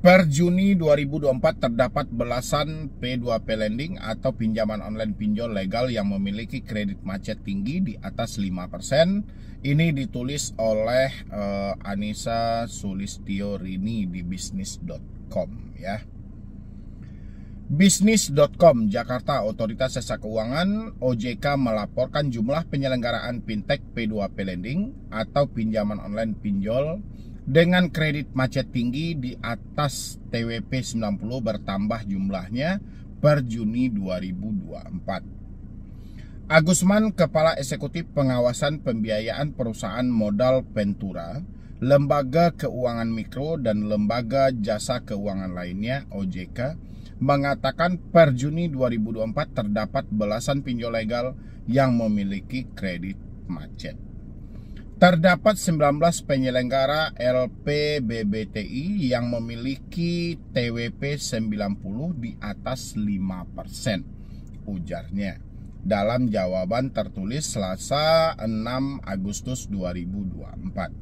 Per Juni 2024 terdapat belasan P2P lending atau pinjaman online pinjol legal yang memiliki kredit macet tinggi di atas 5%. Ini ditulis oleh Anissa Sulistiorini di bisnis.com ya. Bisnis.com Jakarta, Otoritas Jasa Keuangan OJK melaporkan jumlah penyelenggaraan fintech P2P lending atau pinjaman online pinjol dengan kredit macet tinggi di atas TWP 90 bertambah jumlahnya per Juni 2024. Agusman, Kepala Eksekutif Pengawasan Pembiayaan Perusahaan Modal Ventura, Lembaga Keuangan Mikro dan Lembaga Jasa Keuangan lainnya OJK, mengatakan per Juni 2024 terdapat belasan pinjol legal yang memiliki kredit macet. Terdapat 19 penyelenggara LPBBTI yang memiliki TWP 90 di atas 5%, ujarnya dalam jawaban tertulis Selasa 6 Agustus 2024.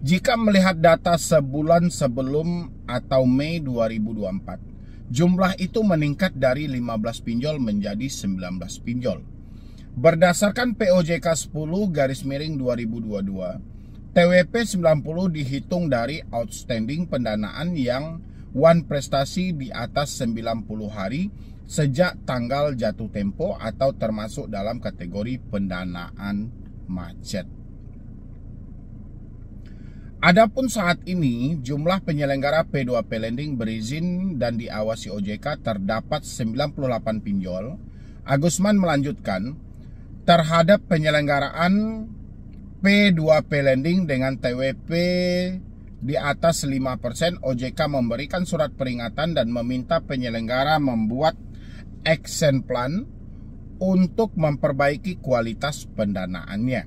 Jika melihat data sebulan sebelum atau Mei 2024, jumlah itu meningkat dari 15 pinjol menjadi 19 pinjol. Berdasarkan POJK 10/2022, TWP 90 dihitung dari outstanding pendanaan yang one prestasi di atas 90 hari sejak tanggal jatuh tempo atau termasuk dalam kategori pendanaan macet. Adapun saat ini jumlah penyelenggara P2P lending berizin dan diawasi OJK terdapat 98 pinjol. Agusman melanjutkan, terhadap penyelenggaraan P2P lending dengan TWP di atas 5%, OJK memberikan surat peringatan dan meminta penyelenggara membuat action plan untuk memperbaiki kualitas pendanaannya.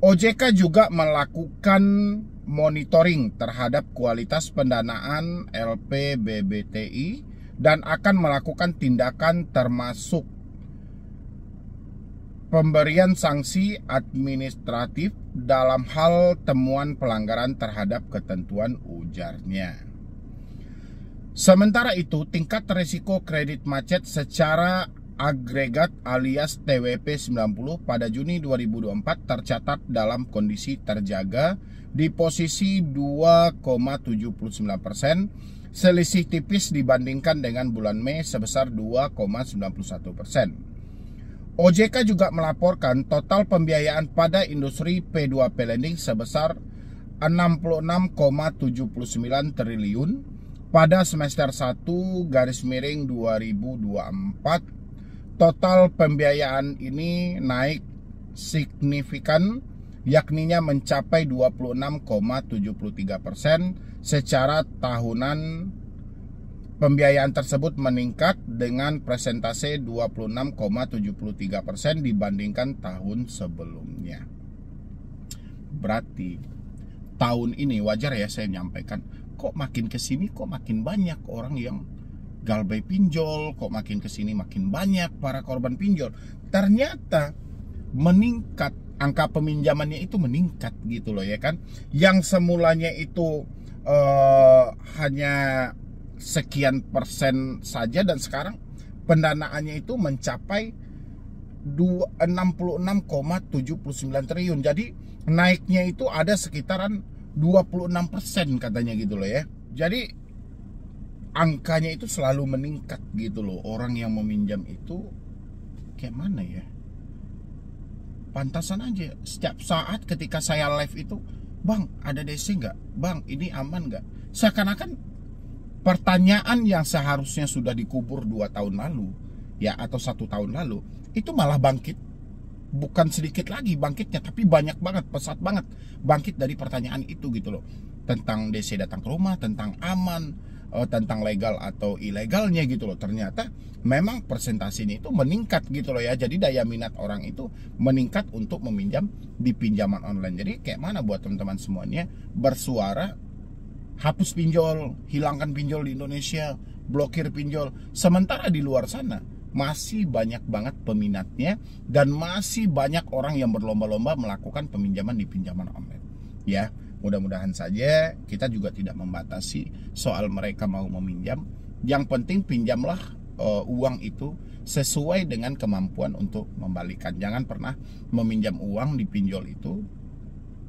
OJK juga melakukan monitoring terhadap kualitas pendanaan LPBBTI dan akan melakukan tindakan termasuk pemberian sanksi administratif dalam hal temuan pelanggaran terhadap ketentuan, ujarnya. Sementara itu, tingkat risiko kredit macet secara agregat alias TWP 90 pada Juni 2024 tercatat dalam kondisi terjaga di posisi 2,79%, selisih tipis dibandingkan dengan bulan Mei sebesar 2,91%. OJK juga melaporkan total pembiayaan pada industri P2P lending sebesar 66,79 triliun pada semester 1/2024. Total pembiayaan ini naik signifikan, yakninya mencapai 26,73% secara tahunan. Pembiayaan tersebut meningkat dengan persentase 26,73% dibandingkan tahun sebelumnya. Berarti tahun ini wajar ya saya nyampaikan, kok makin kesini kok makin banyak orang yang galbay pinjol, kok makin kesini makin banyak para korban pinjol. Ternyata meningkat, angka peminjamannya itu meningkat gitu loh ya kan. Yang semulanya itu hanya sekian persen saja dan sekarang pendanaannya itu mencapai 66,79 triliun. Jadi naiknya itu ada sekitaran 26% katanya gitu loh ya. Jadi angkanya itu selalu meningkat gitu loh. Orang yang meminjam itu kayak mana ya? Pantasan aja setiap saat ketika saya live itu, "Bang, ada DC nggak? Bang, ini aman nggak?" Seakan-akan pertanyaan yang seharusnya sudah dikubur 2 tahun lalu ya atau 1 tahun lalu itu malah bangkit. Bukan sedikit lagi bangkitnya, tapi banyak banget, pesat banget bangkit dari pertanyaan itu gitu loh. Tentang DC datang ke rumah, tentang aman, tentang legal atau ilegalnya gitu loh. Ternyata memang persentasenya itu meningkat gitu loh ya. Jadi daya minat orang itu meningkat untuk meminjam di pinjaman online. Jadi kayak mana buat teman-teman semuanya bersuara, hapus pinjol, hilangkan pinjol di Indonesia, blokir pinjol. Sementara di luar sana masih banyak banget peminatnya dan masih banyak orang yang berlomba-lomba melakukan peminjaman di pinjaman online. Ya, mudah-mudahan saja kita juga tidak membatasi soal mereka mau meminjam. Yang penting pinjamlah uang itu sesuai dengan kemampuan untuk membalikan. Jangan pernah meminjam uang di pinjol itu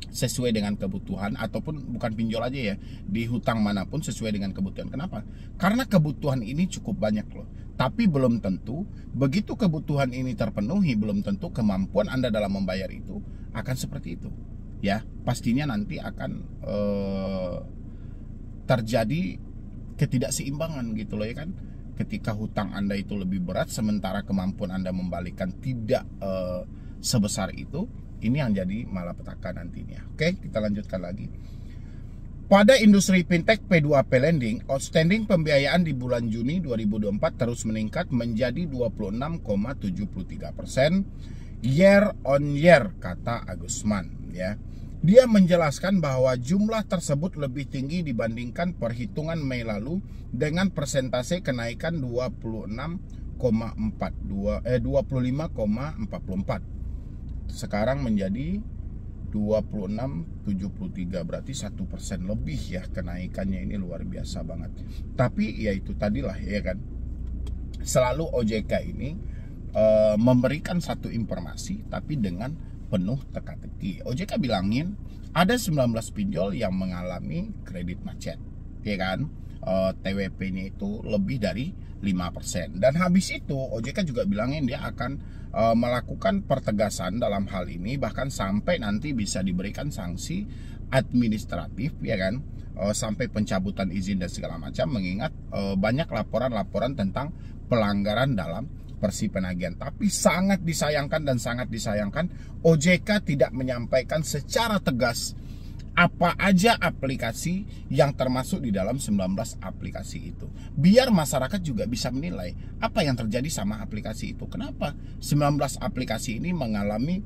sesuai dengan kebutuhan, ataupun bukan pinjol aja ya, di hutang manapun sesuai dengan kebutuhan. Kenapa? Karena kebutuhan ini cukup banyak loh, tapi belum tentu begitu kebutuhan ini terpenuhi, belum tentu kemampuan Anda dalam membayar itu akan seperti itu ya. Pastinya nanti akan terjadi ketidakseimbangan gitu loh ya kan. Ketika hutang Anda itu lebih berat sementara kemampuan Anda membalikan tidak sebesar itu, ini yang jadi malapetaka nantinya. Oke, kita lanjutkan lagi. Pada industri fintech P2P lending, outstanding pembiayaan di bulan Juni 2024 terus meningkat menjadi 26,73% year on year, kata Agusman ya. Dia menjelaskan bahwa jumlah tersebut lebih tinggi dibandingkan perhitungan Mei lalu dengan persentase kenaikan 25,44. Sekarang menjadi 26,73, berarti 1% lebih ya kenaikannya. Ini luar biasa banget. Tapi ya itu tadilah ya kan, selalu OJK ini memberikan satu informasi tapi dengan penuh teka-teki. OJK bilangin ada 19 pinjol yang mengalami kredit macet ya kan. TWP-nya itu lebih dari 5%. Dan habis itu OJK juga bilangin dia akan melakukan pertegasan dalam hal ini, bahkan sampai nanti bisa diberikan sanksi administratif ya kan, sampai pencabutan izin dan segala macam, mengingat banyak laporan-laporan tentang pelanggaran dalam persi penagihan. Tapi sangat disayangkan OJK tidak menyampaikan secara tegas apa aja aplikasi yang termasuk di dalam 19 aplikasi itu. Biar masyarakat juga bisa menilai apa yang terjadi sama aplikasi itu. Kenapa 19 aplikasi ini mengalami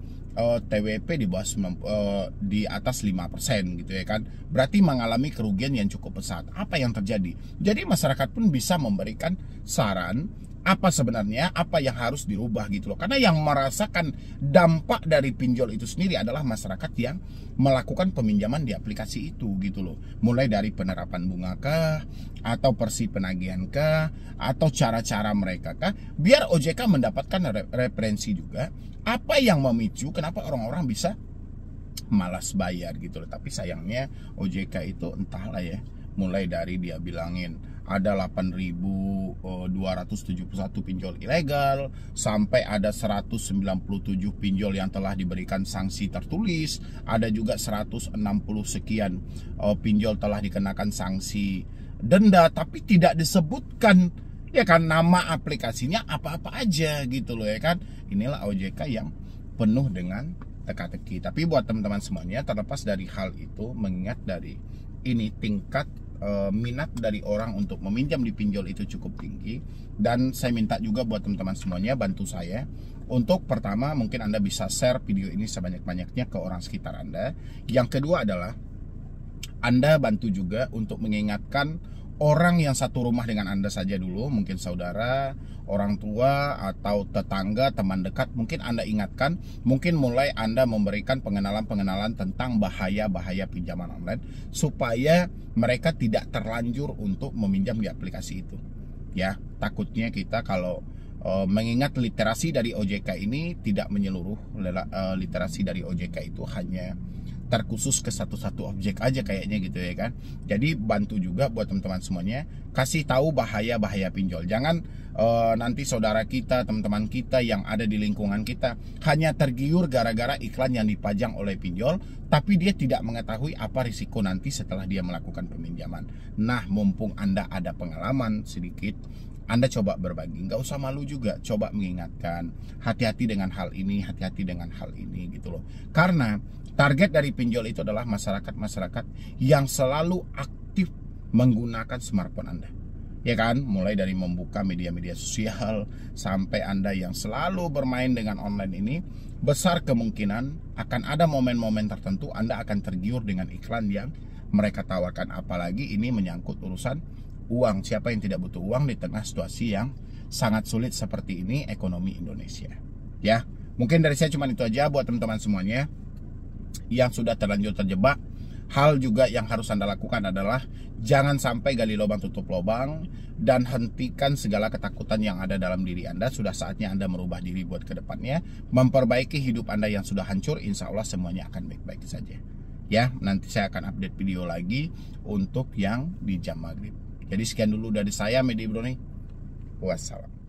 TWP di bawah di atas 5% gitu ya kan. Berarti mengalami kerugian yang cukup besar. Apa yang terjadi? Jadi masyarakat pun bisa memberikan saran apa sebenarnya apa yang harus dirubah gitu loh. Karena yang merasakan dampak dari pinjol itu sendiri adalah masyarakat yang melakukan peminjaman di aplikasi itu gitu loh. Mulai dari penerapan bunga kah, atau persi penagihan kah, atau cara-cara mereka kah, biar OJK mendapatkan referensi juga apa yang memicu kenapa orang-orang bisa malas bayar gitu loh. Tapi sayangnya OJK itu entahlah ya, mulai dari dia bilangin ada 8.271 pinjol ilegal, sampai ada 197 pinjol yang telah diberikan sanksi tertulis, ada juga 160 sekian pinjol telah dikenakan sanksi denda, tapi tidak disebutkan ya kan nama aplikasinya apa-apa aja gitu loh ya kan. Inilah OJK yang penuh dengan teka-teki. Tapi buat teman-teman semuanya, terlepas dari hal itu, mengingat dari ini tingkat minat dari orang untuk meminjam di pinjol itu cukup tinggi, dan saya minta juga buat teman-teman semuanya bantu saya untuk, pertama, mungkin Anda bisa share video ini sebanyak-banyaknya ke orang sekitar Anda. Yang kedua adalah Anda bantu juga untuk mengingatkan orang yang satu rumah dengan Anda saja dulu, mungkin saudara, orang tua, atau tetangga, teman dekat. Mungkin Anda ingatkan, mungkin mulai Anda memberikan pengenalan-pengenalan tentang bahaya-bahaya pinjaman online, supaya mereka tidak terlanjur untuk meminjam di aplikasi itu. Ya, takutnya kita kalau mengingat literasi dari OJK ini tidak menyeluruh, literasi dari OJK itu hanya terkhusus ke satu-satu objek aja kayaknya gitu ya kan. Jadi bantu juga buat teman-teman semuanya, kasih tahu bahaya-bahaya pinjol. Jangan nanti saudara kita, teman-teman kita yang ada di lingkungan kita hanya tergiur gara-gara iklan yang dipajang oleh pinjol, tapi dia tidak mengetahui apa risiko nanti setelah dia melakukan peminjaman. Nah, mumpung Anda ada pengalaman sedikit, Anda coba berbagi, nggak usah malu juga, coba mengingatkan, hati-hati dengan hal ini, hati-hati dengan hal ini gitu loh. Karena target dari pinjol itu adalah masyarakat-masyarakat yang selalu aktif menggunakan smartphone Anda. Ya kan, mulai dari membuka media-media sosial sampai Anda yang selalu bermain dengan online ini, besar kemungkinan akan ada momen-momen tertentu Anda akan tergiur dengan iklan yang mereka tawarkan. Apalagi ini menyangkut urusan uang. Siapa yang tidak butuh uang di tengah situasi yang sangat sulit seperti ini ekonomi Indonesia. Ya, mungkin dari saya cuma itu aja buat teman-teman semuanya yang sudah terlanjur terjebak hal juga yang harus Anda lakukan adalah jangan sampai gali lubang tutup lubang, dan hentikan segala ketakutan yang ada dalam diri Anda. Sudah saatnya Anda merubah diri buat ke depannya, memperbaiki hidup Anda yang sudah hancur. Insya Allah semuanya akan baik-baik saja. Ya, nanti saya akan update video lagi untuk yang di jam maghrib. Jadi sekian dulu dari saya, Medi Broni. Wassalam.